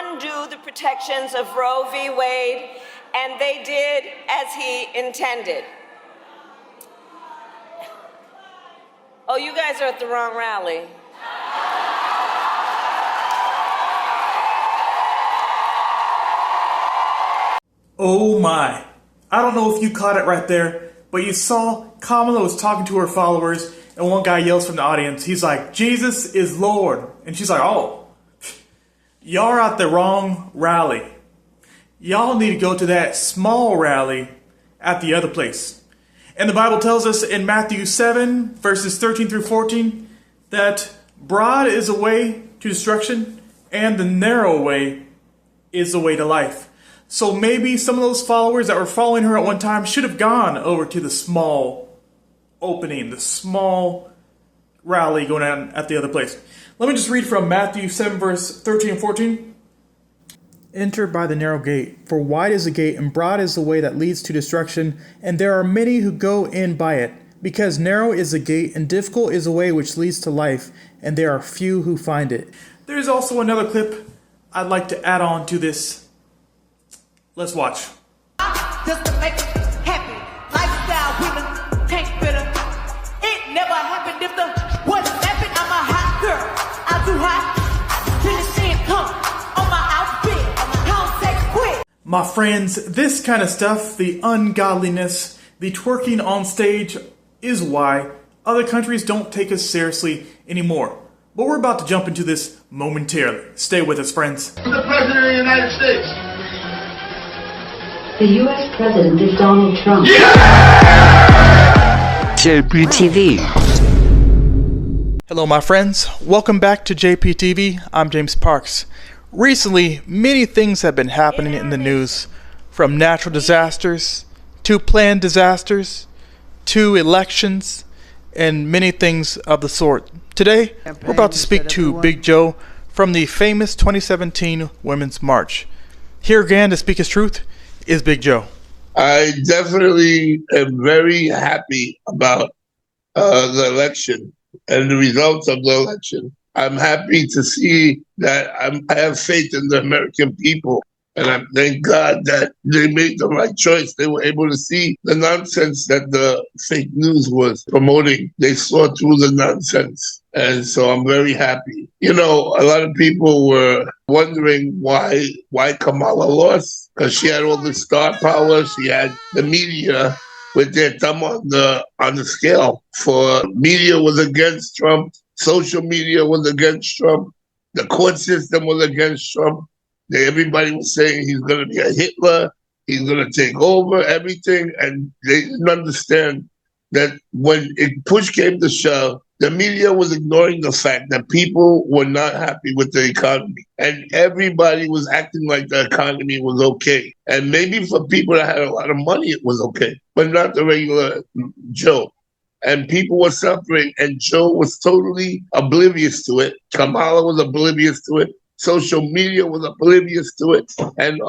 undo the protections of Roe v. Wade, and they did as he intended. Oh, you guys are at the wrong rally. Oh my. I don't know if you caught it right there, but you saw Kamala was talking to her followers, and one guy yells from the audience, he's like, Jesus is Lord. And she's like, oh, y'all are at the wrong rally. Y'all need to go to that small rally at the other place. And the Bible tells us in Matthew 7, verses 13 through 14, that broad is the way to destruction, and the narrow way is the way to life. So maybe some of those followers that were following her at one time should have gone over to the small opening, the small rally going on at the other place. Let me just read from Matthew 7, verse 13 and 14. Enter by the narrow gate, for wide is the gate and broad is the way that leads to destruction, and there are many who go in by it. Because narrow is the gate and difficult is the way which leads to life, and there are few who find it. There's also another clip I'd like to add on to this. Let's watch. Just to make us happy. Lifestyle women, tank fitter. It never happened if the wasn't happened. I'm a hot girl. I do hot. Till the sand come on my outfit. Don't take quit. My friends, this kind of stuff, the ungodliness, the twerking on stage, is why other countries don't take us seriously anymore. But we're about to jump into this momentarily. Stay with us, friends. The President of the United States. The U.S. President is Donald Trump. JPTV. Hello, my friends. Welcome back to JPTV. I'm James Parks. Recently, many things have been happening in the news, from natural disasters to planned disasters to elections and many things of the sort. Today, we're about to speak to Big Joe from the famous 2017 Women's March. Here again to speak his truth is Big Joe. I definitely am very happy about the election and the results of the election. I'm happy to see that I have faith in the American people. And I thank God that they made the right choice. They were able to see the nonsense that the fake news was promoting. They saw through the nonsense. And so I'm very happy. You know, a lot of people were wondering why Kamala lost, because she had all the star power. She had the media with their thumb on the scale. For media was against Trump. Social media was against Trump. The court system was against Trump. Everybody was saying he's going to be a Hitler. He's going to take over everything. And they didn't understand that when push came to shove, the media was ignoring the fact that people were not happy with the economy. And everybody was acting like the economy was okay. And maybe for people that had a lot of money, it was okay, but not the regular Joe. And people were suffering, and Joe was totally oblivious to it. Kamala was oblivious to it. Social media was oblivious to it, and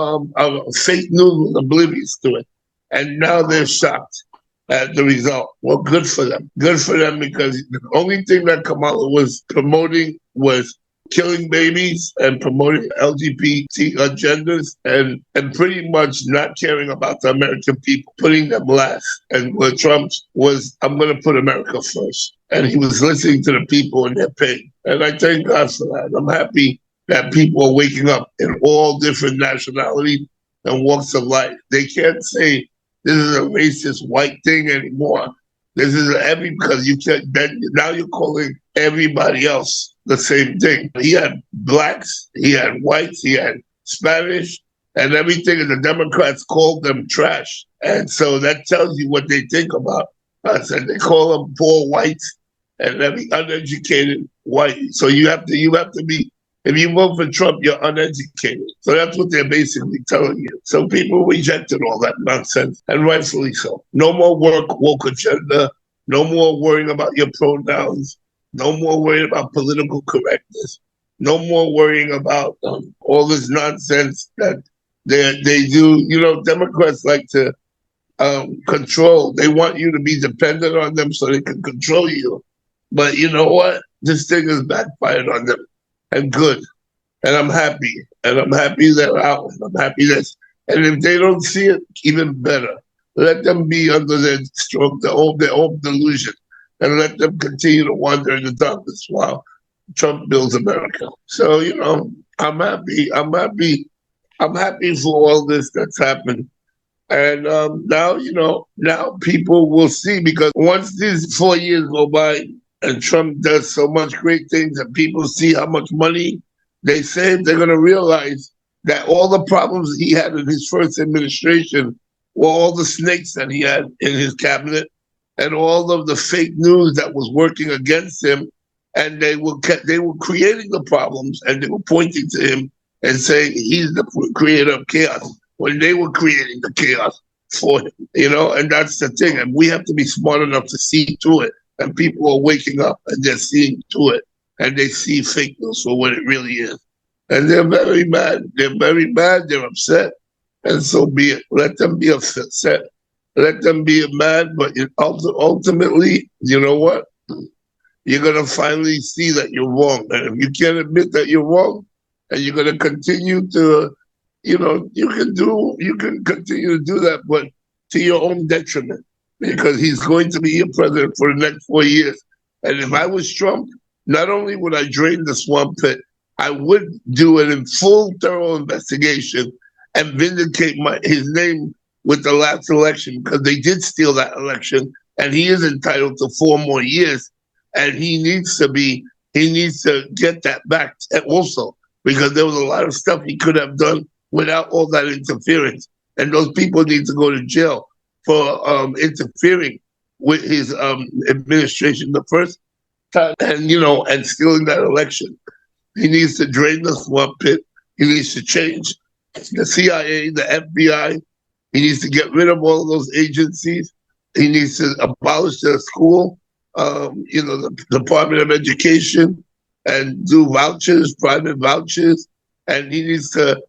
fake news was oblivious to it. And now they're shocked at the result. Well, good for them. Good for them, because the only thing that Kamala was promoting was killing babies and promoting LGBT agendas and pretty much not caring about the American people, putting them last. And where Trump was, I'm going to put America first. And he was listening to the people and their pain. And I thank God for that. I'm happy that people are waking up in all different nationalities and walks of life. They can't say this is a racist white thing anymore. This is because you can't. Now you're calling everybody else the same thing. He had blacks, he had whites, he had Spanish, and everything. And the Democrats called them trash. And so that tells you what they think about us. And they call them poor whites and every uneducated white. So you have to be. If you vote for Trump, you're uneducated. So that's what they're basically telling you. So people rejected all that nonsense, and rightfully so. No more woke agenda. No more worrying about your pronouns. No more worrying about political correctness. No more worrying about all this nonsense that they do. You know, Democrats like to control. They want you to be dependent on them so they can control you. But you know what? This thing has backfired on them. And good. And I'm happy. And I'm happy they're out. And I'm happy and if they don't see it, even better. Let them be under their own delusion. And let them continue to wander in the darkness while Trump builds America. So, I'm happy. I'm happy for all this that's happened. And now people will see, because once these 4 years go by and Trump does so much great things and people see how much money they saved, they're going to realize that all the problems he had in his first administration were all the snakes that he had in his cabinet and all of the fake news that was working against him. And they were creating the problems, and they were pointing to him and saying he's the creator of chaos, when they were creating the chaos for him, and that's the thing. And we have to be smart enough to see through it. And people are waking up and they're seeing through it, and they see fake news for what it really is. And they're very mad. They're very mad. They're upset. And so be it. Let them be upset. Let them be mad. But ultimately, you know what? You're going to finally see that you're wrong. And if you can't admit that you're wrong, and you're going to continue to, you can continue to do that, but to your own detriment, because he's going to be your president for the next 4 years. And if I was Trump, not only would I drain the swamp pit, I would do it in full, thorough investigation and vindicate his name with the last election, because they did steal that election, and he is entitled to 4 more years. And he needs to get that back also, because there was a lot of stuff he could have done without all that interference. And those people need to go to jail for interfering with his administration the first time, and stealing that election. He needs to drain the swamp pit. He needs to change the CIA, the FBI. He needs to get rid of all of those agencies. He needs to abolish the school, the Department of Education, and do vouchers, private vouchers. And he needs to,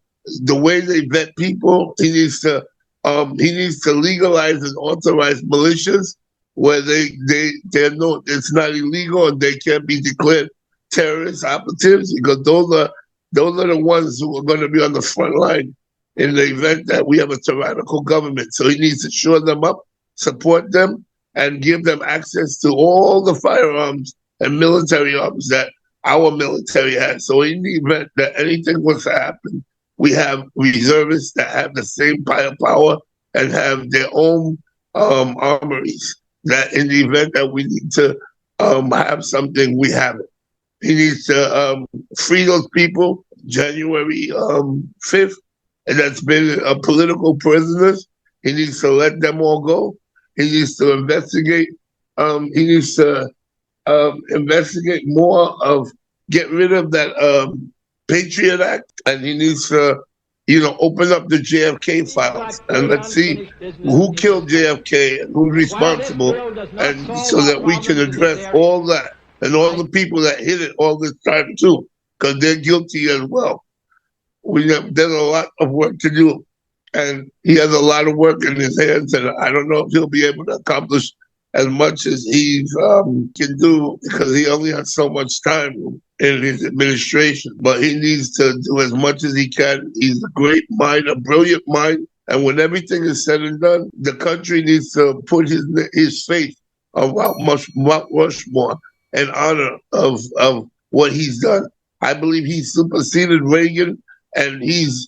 the way they vet people, he needs to legalize and authorize militias where it's not illegal and they can't be declared terrorist operatives, because those are the ones who are going to be on the front line in the event that we have a tyrannical government. So he needs to shore them up, support them, and give them access to all the firearms and military arms that our military has. So in the event that anything was to happen, we have reservists that have the same firepower and have their own armories, that in the event that we need to have something, we have it. He needs to free those people, January 5th, and that's been political prisoners. He needs to let them all go. He needs to investigate. He needs to investigate more get rid of that Patriot Act, and he needs to, open up the JFK files and let's see who killed JFK and who's responsible, and so that we can address all that and all the people that hit it all this time too, because they're guilty as well. There's a lot of work to do, and he has a lot of work in his hands, and I don't know if he'll be able to accomplish as much as he can do, because he only has so much time in his administration. But he needs to do as much as he can. He's a great mind, a brilliant mind, and when everything is said and done, the country needs to put his faith on Mount Rushmore in honor of what he's done. I believe he superseded Reagan, and he's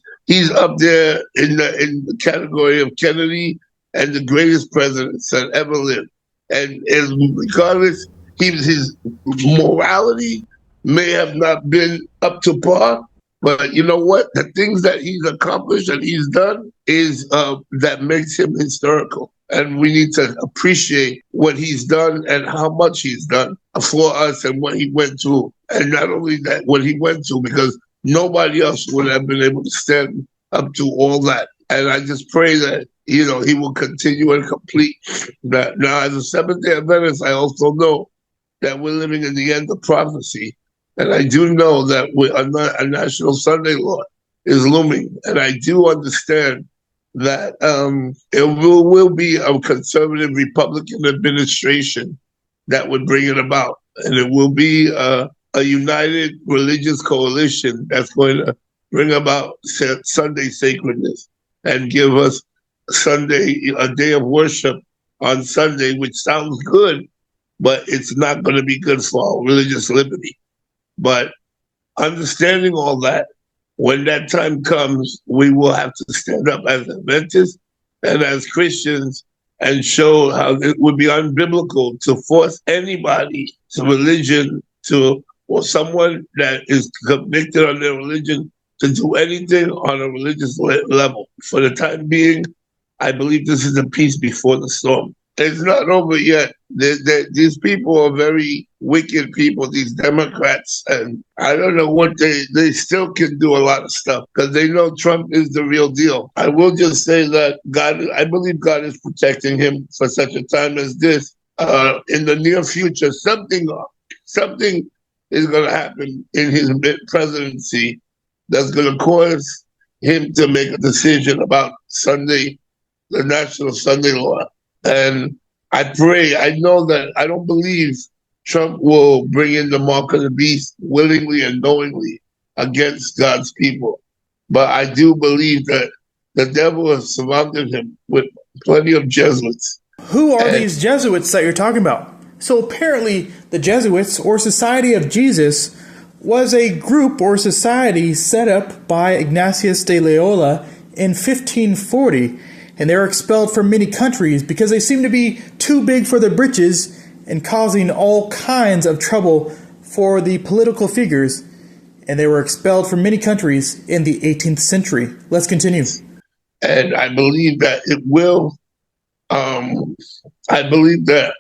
up there in the category of Kennedy and the greatest presidents that ever lived. And regardless, his morality may have not been up to par, but you know what? The things that he's accomplished and he's done is that makes him historical. And we need to appreciate what he's done and how much he's done for us and what he went through. And not only that, what he went through, because nobody else would have been able to stand up to all that. And I just pray that, he will continue and complete that. Now, as a Seventh-day Adventist, I also know that we're living in the end of prophecy. And I do know that a National Sunday Law is looming. And I do understand that it will be a conservative Republican administration that would bring it about. And it will be a united religious coalition that's going to bring about Sunday sacredness and give us a day of worship on Sunday, which sounds good, but it's not going to be good for our religious liberty. But understanding all that, when that time comes, we will have to stand up as Adventists and as Christians and show how it would be unbiblical to force anybody to religion or someone that is convicted on their religion to do anything on a religious level. For the time being, I believe this is a peace before the storm. It's not over yet. These people are very wicked people, these Democrats, and I don't know what they still can do a lot of stuff because they know Trump is the real deal. I will just say that I believe God is protecting him for such a time as this. In the near future, something is going to happen in his presidency that's going to cause him to make a decision about Sunday, the National Sunday Law. And I pray, I don't believe Trump will bring in the mark of the beast willingly and knowingly against God's people. But I do believe that the devil has surrounded him with plenty of Jesuits. Who are these Jesuits that you're talking about? So apparently the Jesuits, or Society of Jesus, was a group or society set up by Ignatius de Loyola in 1540, and they were expelled from many countries because they seemed to be too big for their britches and causing all kinds of trouble for the political figures, and they were expelled from many countries in the 18th century. Let's continue. And I believe that it will, I believe that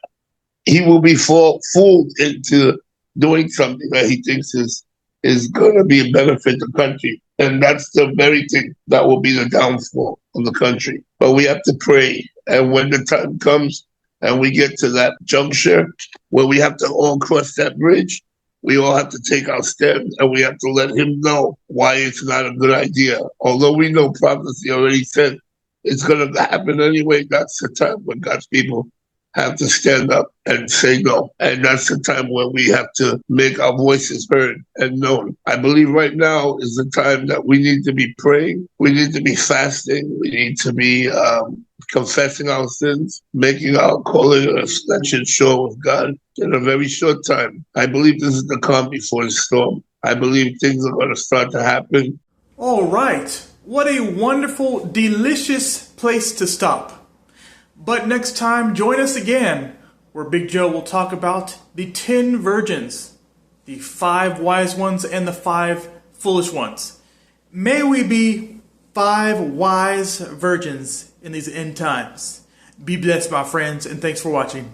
he will be fooled into doing something that he thinks is going to be a benefit to the country. And that's the very thing that will be the downfall of the country. But we have to pray. And when the time comes and we get to that juncture where we have to all cross that bridge, we all have to take our stand and we have to let him know why it's not a good idea. Although we know prophecy already said it's going to happen anyway, that's the time when God's people have to stand up and say no. And that's the time where we have to make our voices heard and known. I believe right now is the time that we need to be praying. We need to be fasting. We need to be confessing our sins, making our calling and extension sure with God in a very short time. I believe this is the calm before the storm. I believe things are going to start to happen. All right. What a wonderful, delicious place to stop. But next time, join us again, where Big Joe will talk about the 10 virgins, the 5 wise ones and the 5 foolish ones. May we be 5 wise virgins in these end times. Be blessed, my friends, and thanks for watching.